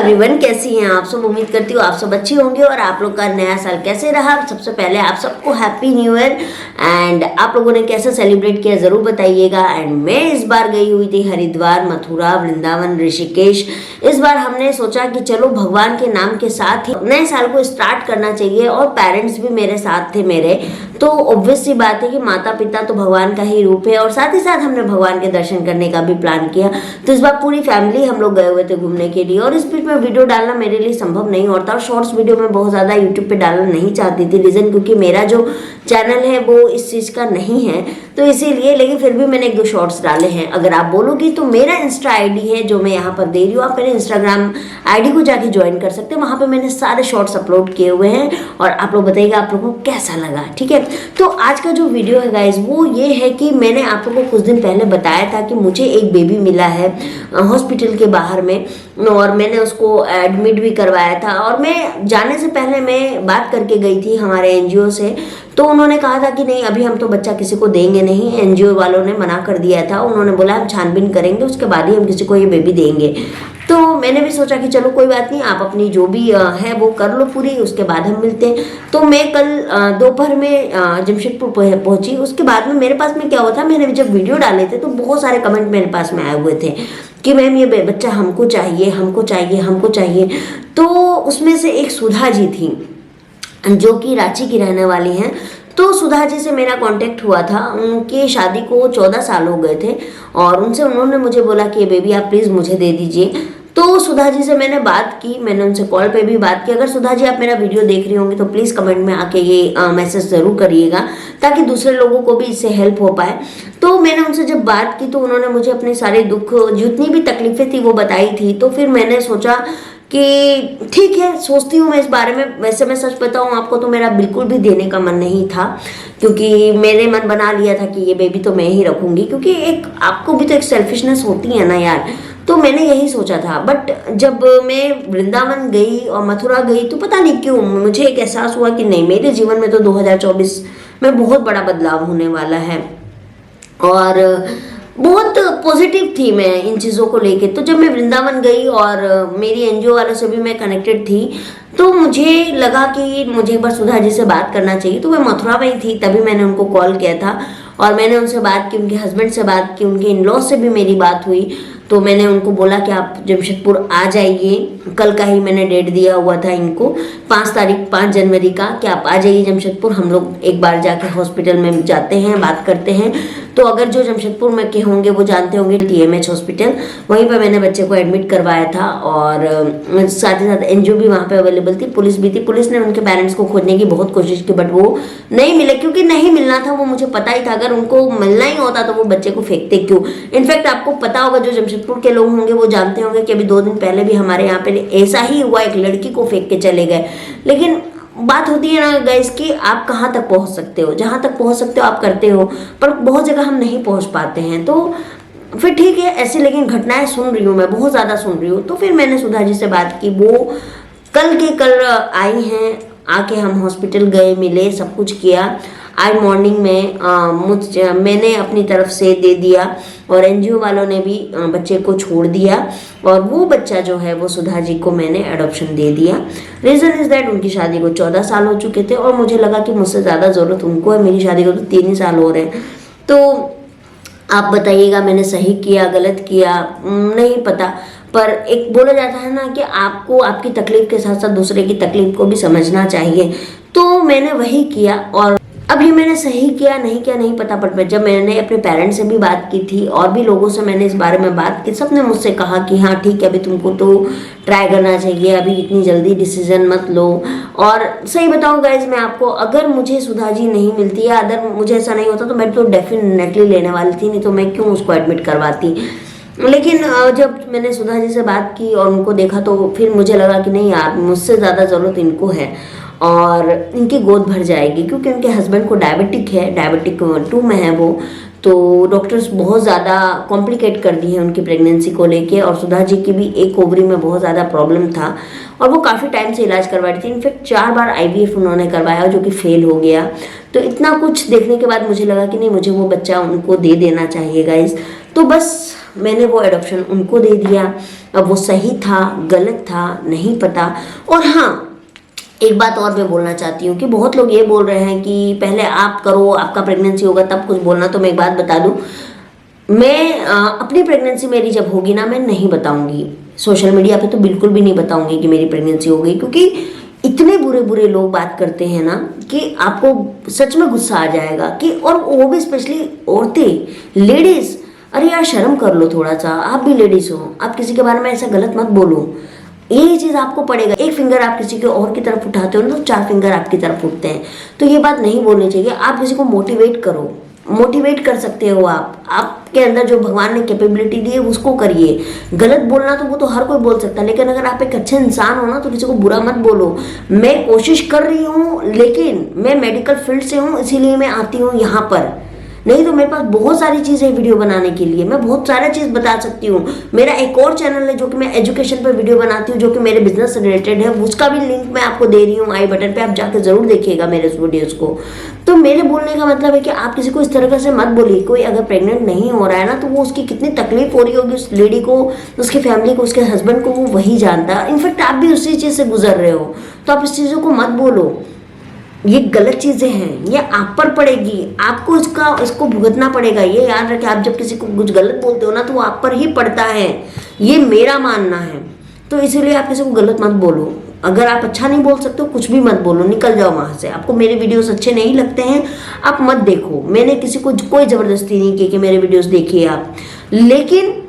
Everyone, कैसी हैं आप सब। उम्मीद करती हूँ आप सब अच्छी होंगे और आप लोग का नया साल कैसे रहा। सबसे पहले आप सबको हैप्पी न्यू ईयर। एंड आप लोगों ने कैसे सेलिब्रेट किया ज़रूर बताइएगा। एंड मैं इस बार गई हुई थी हरिद्वार, मथुरा, वृंदावन, ऋषिकेश। इस बार हमने सोचा कि चलो भगवान के नाम के साथ ही नए साल को स्टार्ट करना चाहिए और पेरेंट्स भी मेरे साथ थे मेरे। तो ऑब्वियस सी बात है कि माता पिता तो भगवान का ही रूप है और साथ ही साथ हमने भगवान के दर्शन करने का भी प्लान किया। तो इस बार पूरी फैमिली हम लोग गए हुए थे घूमने के लिए और इस बीच में वीडियो डालना मेरे लिए संभव नहीं होता और शॉर्ट्स वीडियो में बहुत ज़्यादा यूट्यूब पे डालना नहीं चाहती थी। रीज़न क्योंकि मेरा जो चैनल है वो इस चीज़ का नहीं है, तो इसीलिए। लेकिन फिर भी मैंने 1-2 शॉर्ट्स डाले हैं। अगर आप बोलोगी तो मेरा इंस्टा आईडी है जो मैं यहाँ पर दे रही हूँ, आप मेरे इंस्टाग्राम आईडी को जाके ज्वाइन कर सकते हैं। वहाँ पे मैंने सारे शॉर्ट्स अपलोड किए हुए हैं और आप लोग बताइएगा आप लोगों को कैसा लगा। ठीक है, तो आज का जो वीडियो है गाइज वो ये है कि मैंने आप लोगों को कुछ दिन पहले बताया था कि मुझे एक बेबी मिला है हॉस्पिटल के बाहर में और मैंने उसको एडमिट भी करवाया था। और मैं जाने से पहले मैं बात करके गई थी हमारे एनजीओ से, तो उन्होंने कहा था कि नहीं अभी हम तो बच्चा किसी को देंगे नहीं। एनजीओ वालों ने मना कर दिया था, उन्होंने बोला हम छानबीन करेंगे उसके बाद ही हम किसी को ये बेबी देंगे। तो मैंने भी सोचा कि चलो कोई बात नहीं, आप अपनी जो भी है वो कर लो पूरी, उसके बाद हम मिलते हैं। तो मैं कल दोपहर में जमशेदपुर पहुंची। उसके बाद में मेरे पास में क्या हुआ था, मैंने जब वीडियो डाले थे तो बहुत सारे कमेंट मेरे पास में आए हुए थे कि मैम ये बच्चा हमको चाहिए, हमको चाहिए, हमको चाहिए। तो उसमें से एक सुधा जी थी जो कि रांची की रहने वाली हैं। तो सुधा जी से मेरा कांटेक्ट हुआ था, उनकी शादी को 14 साल हो गए थे और उन्होंने मुझे बोला कि ये बेबी आप प्लीज़ मुझे दे दीजिए। तो सुधा जी से मैंने बात की, मैंने उनसे कॉल पे भी बात की। अगर सुधा जी आप मेरा वीडियो देख रही होंगी तो प्लीज़ कमेंट में आके ये मैसेज ज़रूर करिएगा ताकि दूसरे लोगों को भी इससे हेल्प हो पाए। तो मैंने उनसे जब बात की तो उन्होंने मुझे अपने सारे दुख, जितनी भी तकलीफ़ें थी वो बताई थी। तो फिर मैंने सोचा कि ठीक है, सोचती हूँ मैं इस बारे में। वैसे मैं सच बताऊँ आपको तो मेरा बिल्कुल भी देने का मन नहीं था, क्योंकि मैंने मन बना लिया था कि ये बेबी तो मैं ही रखूँगी, क्योंकि एक आपको भी तो एक सेल्फिशनेस होती है ना यार। तो मैंने यही सोचा था। बट जब मैं वृंदावन गई और मथुरा गई तो पता नहीं क्यों मुझे एक एहसास हुआ कि नहीं, मेरे जीवन में तो 2024 में बहुत बड़ा बदलाव होने वाला है। और बहुत पॉजिटिव थी मैं इन चीज़ों को लेके। तो जब मैं वृंदावन गई और मेरी एनजीओ वालों से भी मैं कनेक्टेड थी, तो मुझे लगा कि मुझे एक बार सुधा जी से बात करना चाहिए। तो मैं मथुरा में ही थी, तभी मैंने उनको कॉल किया था और मैंने उनसे बात की, उनके हस्बैंड से बात की, उनके इन लॉज से भी मेरी बात हुई। तो मैंने उनको बोला कि आप जमशेदपुर आ जाइए। कल का ही मैंने डेट दिया हुआ था इनको, 5 जनवरी का, कि आप आ जाइए जमशेदपुर, हम लोग एक बार जाके हॉस्पिटल में जाते हैं, बात करते हैं। तो अगर जो जमशेदपुर में के होंगे वो जानते होंगे TMH हॉस्पिटल, वहीं पर मैंने बच्चे को एडमिट करवाया था। और साथ ही साथ एनजीओ भी वहाँ पे अवेलेबल थी, पुलिस भी थी। पुलिस ने उनके पेरेंट्स को खोजने की बहुत कोशिश की बट वो नहीं मिले, क्योंकि नहीं मिलना था वो मुझे पता ही था। अगर उनको मिलना ही होता तो वो बच्चे को फेंकते क्यों। इनफैक्ट आपको पता होगा, जो जमशेदपुर के लोग होंगे वो जानते होंगे कि अभी 2 दिन पहले भी हमारे यहाँ पे ऐसा ही हुआ, एक लड़की को फेंक के चले गए। लेकिन बात होती है ना गाइस कि आप कहाँ तक पहुँच सकते हो, जहाँ तक पहुँच सकते हो आप करते हो, पर बहुत जगह हम नहीं पहुँच पाते हैं। तो फिर ठीक है ऐसे, लेकिन घटनाएं सुन रही हूँ मैं, बहुत ज़्यादा सुन रही हूँ। तो फिर मैंने सुधा जी से बात की, वो कल के कल आई हैं, आके हम हॉस्पिटल गए, मिले, सब कुछ किया। आज मॉर्निंग में मैंने अपनी तरफ से दे दिया और एनजीओ वालों ने भी बच्चे को छोड़ दिया और वो बच्चा जो है वो सुधा जी को मैंने एडॉप्शन दे दिया। रीज़न इज़ दैट उनकी शादी को 14 साल हो चुके थे और मुझे लगा कि मुझसे ज़्यादा ज़रूरत उनको है। मेरी शादी को तो 3 ही साल हो रहे हैं। तो आप बताइएगा मैंने सही किया गलत किया, नहीं पता। पर एक बोला जाता है ना कि आपको आपकी तकलीफ के साथ साथ दूसरे की तकलीफ को भी समझना चाहिए। तो मैंने वही किया और अभी मैंने सही किया नहीं किया नहीं पता, पर जब मैंने अपने पेरेंट्स से भी बात की थी और भी लोगों से मैंने इस बारे में बात की, सबने मुझसे कहा कि हाँ ठीक है, अभी तुमको तो ट्राई करना चाहिए, अभी इतनी जल्दी डिसीजन मत लो। और सही बताऊँ गाइज मैं आपको, अगर मुझे सुधा जी नहीं मिलती या अगर मुझे ऐसा नहीं होता तो मैं तो डेफिनेटली लेने वाली थी, नहीं तो मैं क्यों उसको एडमिट करवाती। लेकिन जब मैंने सुधा जी से बात की और उनको देखा तो फिर मुझे लगा कि नहीं यार, मुझसे ज़्यादा ज़रूरत इनको है और इनकी गोद भर जाएगी, क्योंकि उनके हस्बैंड को डायबिटिक है, डायबिटिक 2 में है वो। तो डॉक्टर्स बहुत ज़्यादा कॉम्प्लिकेट कर दी है उनकी प्रेगनेंसी को लेके। और सुधा जी की भी एक ओवरी में बहुत ज़्यादा प्रॉब्लम था और वो काफ़ी टाइम से इलाज करवा रही थी। इनफैक्ट 4 बार IVF उन्होंने करवाया जो कि फेल हो गया। तो इतना कुछ देखने के बाद मुझे लगा कि नहीं, मुझे वो बच्चा उनको दे देना चाहिए गाइज। तो बस मैंने वो एडॉप्शन उनको दे दिया। अब वो सही था गलत था नहीं पता। और हाँ, एक बात और मैं बोलना चाहती हूँ कि बहुत लोग ये बोल रहे हैं कि पहले आप करो, आपका प्रेगनेंसी होगा तब कुछ बोलना। तो मैं एक बात बता दूँ, मैं अपनी प्रेगनेंसी मेरी जब होगी ना, मैं नहीं बताऊंगी सोशल मीडिया पे, तो बिल्कुल भी नहीं बताऊंगी कि मेरी प्रेगनेंसी हो गई, क्योंकि इतने बुरे बुरे लोग बात करते हैं ना कि आपको सच में गुस्सा आ जाएगा। कि और वो भी स्पेशली औरतें, लेडीज, अरे यार शर्म कर लो थोड़ा सा, आप भी लेडीज हो, आप किसी के बारे में ऐसा गलत मत बोलो। यही चीज आपको पड़ेगा। एक फिंगर आप किसी के और की तरफ उठाते हो ना, तो 4 फिंगर आपकी तरफ उठते हैं। तो ये बात नहीं बोलनी चाहिए। आप किसी को मोटिवेट करो, मोटिवेट कर सकते हो आपके अंदर जो भगवान ने कैपेबिलिटी दी है उसको करिए। गलत बोलना तो वो तो हर कोई बोल सकता है, लेकिन अगर आप एक अच्छे इंसान हो ना तो किसी को बुरा मत बोलो। मैं कोशिश कर रही हूँ, लेकिन मैं मेडिकल फील्ड से हूँ, इसीलिए मैं आती हूँ यहाँ पर। नहीं तो मेरे पास बहुत सारी चीज़ें वीडियो बनाने के लिए, मैं बहुत सारा चीज़ बता सकती हूँ। मेरा एक और चैनल है जो कि मैं एजुकेशन पर वीडियो बनाती हूँ, जो कि मेरे बिजनेस से रिलेटेड है। उसका भी लिंक मैं आपको दे रही हूँ आई बटन पे, आप जाकर जरूर देखिएगा मेरे उस वीडियोज़ को। तो मेरे बोलने का मतलब है कि आप किसी को इस तरह से मत बोलिए। कोई अगर प्रेग्नेंट नहीं हो रहा है ना, तो वो उसकी कितनी तकलीफ हो रही होगी उस लेडी को, उसकी फैमिली को, उसके हस्बैंड को, वो वही जानता है। इनफैक्ट आप भी उसी चीज़ से गुजर रहे हो, तो आप इस चीज़ों को मत बोलो। ये गलत चीजें हैं, ये आप पर पड़ेगी, आपको इसको भुगतना पड़ेगा। ये याद रखें, आप जब किसी को कुछ गलत बोलते हो ना तो वो आप पर ही पड़ता है, ये मेरा मानना है। तो इसीलिए आप किसी को गलत मत बोलो। अगर आप अच्छा नहीं बोल सकते हो, कुछ भी मत बोलो, निकल जाओ वहां से। आपको मेरे वीडियोस अच्छे नहीं लगते हैं, आप मत देखो। मैंने किसी को कोई जबरदस्ती नहीं की कि मेरे वीडियोस देखिए आप, लेकिन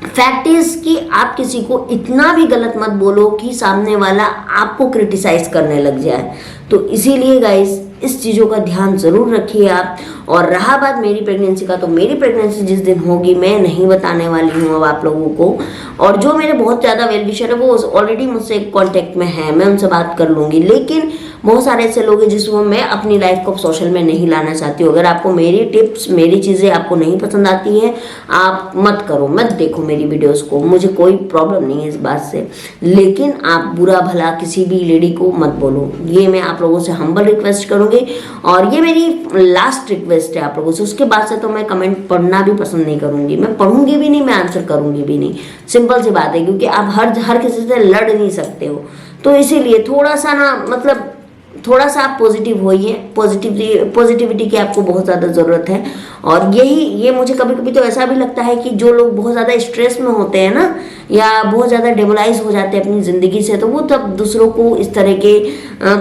फैक्ट इज कि आप किसी को इतना भी गलत मत बोलो कि सामने वाला आपको क्रिटिसाइज करने लग जाए। तो इसीलिए गाइस इस चीज़ों का ध्यान ज़रूर रखिए आप। और रहा बात मेरी प्रेगनेंसी का, तो मेरी प्रेगनेंसी जिस दिन होगी मैं नहीं बताने वाली हूँ अब आप लोगों को। और जो मेरे बहुत ज़्यादा वेल विशर है वो ऑलरेडी मुझसे कांटेक्ट में है, मैं उनसे बात कर लूँगी। लेकिन बहुत सारे ऐसे लोग हैं जिसको मैं अपनी लाइफ को सोशल में नहीं लाना चाहती हूँ। अगर आपको मेरी टिप्स, मेरी चीज़ें आपको नहीं पसंद आती हैं, आप मत करो, मत देखो मेरी वीडियोस को, मुझे कोई प्रॉब्लम नहीं है इस बात से। लेकिन आप बुरा भला किसी भी लेडी को मत बोलो, ये मैं आप लोगों से हम्बल रिक्वेस्ट करूँगी। और ये मेरी लास्ट रिक्वेस्ट है आप लोगों से। उसके बाद से तो मैं कमेंट पढ़ना भी पसंद नहीं करूँगी, मैं पढ़ूंगी भी नहीं, मैं आंसर करूँगी भी नहीं। सिंपल सी बात है, क्योंकि आप हर किसी से लड़ नहीं सकते हो। तो इसीलिए थोड़ा सा ना, मतलब थोड़ा सा आप पॉजिटिव होइए। पॉजिटिविटी की आपको बहुत ज़्यादा ज़रूरत है। और ये मुझे कभी कभी तो ऐसा भी लगता है कि जो लोग बहुत ज़्यादा स्ट्रेस में होते हैं ना, या बहुत ज़्यादा डेमोलाइज हो जाते हैं अपनी ज़िंदगी से, तो वो तब दूसरों को इस तरह के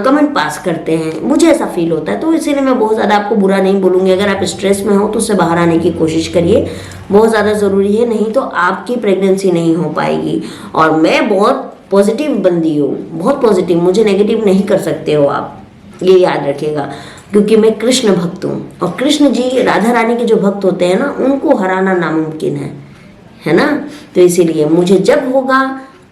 कमेंट पास करते हैं, मुझे ऐसा फील होता है। तो इसीलिए मैं बहुत ज़्यादा आपको बुरा नहीं बोलूँगी। अगर आप स्ट्रेस में हो तो उससे बाहर आने की कोशिश करिए, बहुत ज़्यादा ज़रूरी है, नहीं तो आपकी प्रेगनेंसी नहीं हो पाएगी। और मैं बहुत पॉजिटिव बंदी हूँ, बहुत पॉजिटिव, मुझे नेगेटिव नहीं कर सकते हो आप, ये याद रखिएगा। क्योंकि मैं कृष्ण भक्त हूँ, और कृष्ण जी राधा रानी के जो भक्त होते हैं ना, उनको हराना नामुमकिन है ना। तो इसीलिए मुझे जब होगा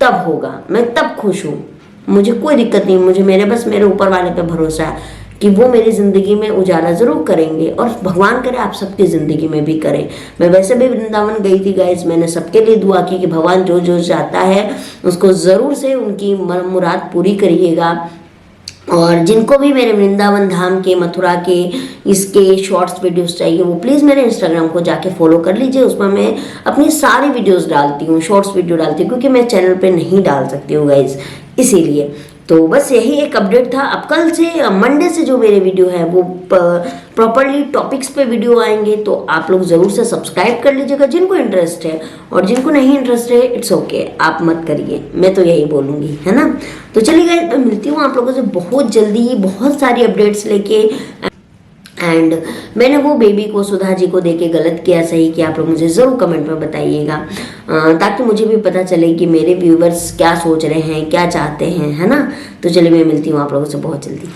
तब होगा, मैं तब खुश हूँ, मुझे कोई दिक्कत नहीं। मुझे मेरे ऊपर वाले पे भरोसा है कि वो मेरी ज़िंदगी में उजाला ज़रूर करेंगे, और भगवान करे आप सबकी ज़िंदगी में भी करें। मैं वैसे भी वृंदावन गई थी गाइस, मैंने सबके लिए दुआ की कि भगवान जो जो चाहता है उसको ज़रूर से उनकी मुराद पूरी करिएगा। और जिनको भी मेरे वृंदावन धाम के, मथुरा के, इसके शॉर्ट्स वीडियोस चाहिए, वो प्लीज़ मेरे इंस्टाग्राम को जाके फॉलो कर लीजिए। उसमें मैं अपनी सारी वीडियोस डालती हूँ, शॉर्ट्स वीडियो डालती हूँ, क्योंकि मैं चैनल पे नहीं डाल सकती हूँ गाइज, इसीलिए। तो बस यही एक अपडेट था। अब कल से, मंडे से जो मेरे वीडियो है वो प्रॉपरली टॉपिक्स पे वीडियो आएंगे, तो आप लोग ज़रूर से सब्सक्राइब कर लीजिएगा जिनको इंटरेस्ट है। और जिनको नहीं इंटरेस्ट है, इट्स ओके, आप मत करिए, मैं तो यही बोलूँगी, है ना। तो चलिए गाइस, मैं मिलती हूँ आप लोगों से बहुत जल्दी, बहुत सारी अपडेट्स लेके। एंड मैंने वो बेबी को, सुधा जी को देके गलत किया, सही किया, आप लोग मुझे ज़रूर कमेंट में बताइएगा, ताकि मुझे भी पता चले कि मेरे व्यूवर्स क्या सोच रहे हैं, क्या चाहते हैं, है ना। तो चलिए मैं मिलती हूँ आप लोगों से बहुत जल्दी।